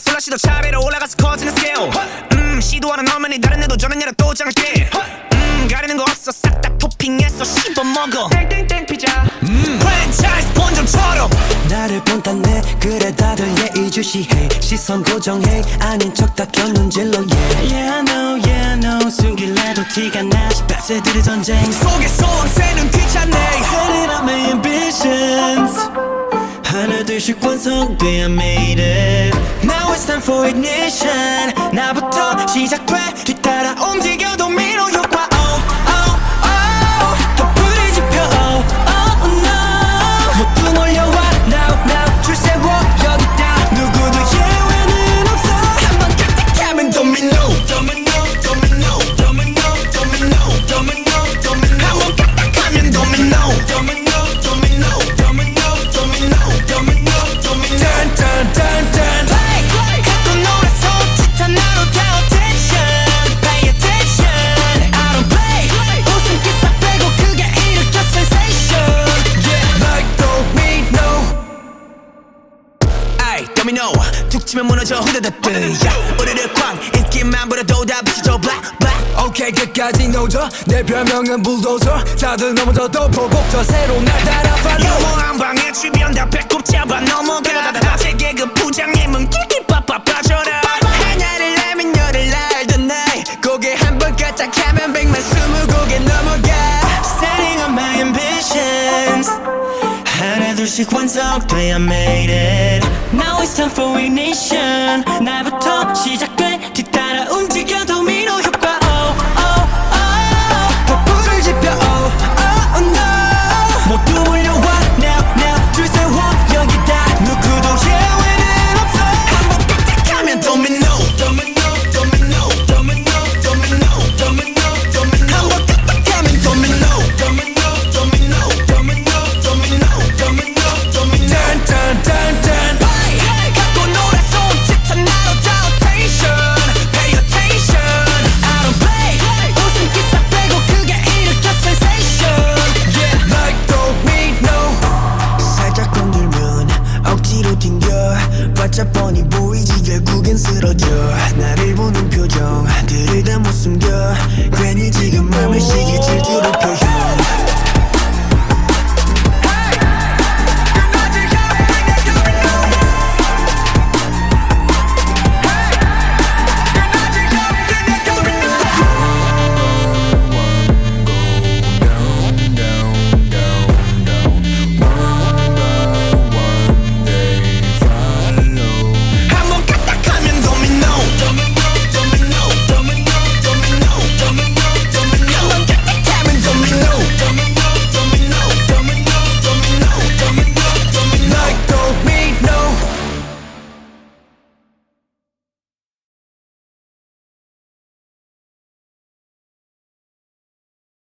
슬러시도 차례로 올라가서 커지는 스케일. 시도하는 너만이 다른 애도 저는 얘랑 또 장할게. 가리는 거 없어 싹 다 토핑해서 씹어먹어. 땡땡땡 피자. 프랜차이즈 본점처럼 나를 본따네 그래 다들 예의주시해 시선 고정해 아닌 척 다 곁눈질로 yeah I know 숨길래도 티가 나지 빡세들의 전쟁 속에서 왕새는 귀찮네. Set it up my ambitions 하나 둘씩 완성돼 I made it Now it's time for ignition 나부터 시작돼 뒤따라 움직여도 미로 효과 Oh oh oh 더 불이 지펴 Oh oh no 모두 몰려와 Now 줄 세워 여기다 누구도 예외는 없어 한번 깍딱하면 도미노. 한번 깍딱하면 도미노. 짠짠짠짠 갖고 놀아서 짙은 나로 다 attention. Pay attention. I don't play. 웃음기 싹 빼고 그게 일으켜 sensation. Yeah like domino 아이 도미노 툭 치면 무너져 후다다득. 우리를 쾅 인기만 부려도 다 부서져 black black. 오케이 끝까지 노져 내 별명은 불도저 다들 넘어져도 보복저 새로 날 따라 follow 영원한 방에 주변 다 배꼽 잡아 넘어가. 아재 개그 부장님은 끼끼빠빠 빠져라. 하나를 알면 열을 알던 나이 고개 한번 까딱하면 100만 20곡에 넘어가. Setting up my ambitions 하나 둘씩 완성돼 I made it Now it's time for ignition 나부터 시작돼 뒤따라 움직여 도미노 효과 Oh oh oh 더 불을 지펴 Oh oh no 모두 몰려와 Now 줄 세워 여기다 누구도 예외는 없어 한번 깍딱하면 도미노. 한번 깍딱하면 도미노. 짠짠짠짠 갖고 놀아서 짙은 나로 다 attention. Pay attention. I don't play. 웃음기 싹 빼고 그게 일으켜 sensation. Yeah like domino 살짝 건들면 억지로 튕겨. 바짝 뻔히 보이지 결국엔 쓰러져. 나를 보는 표정 들을 다 못 숨겨. 괜히 지금 맘을 시기 질투로 표현.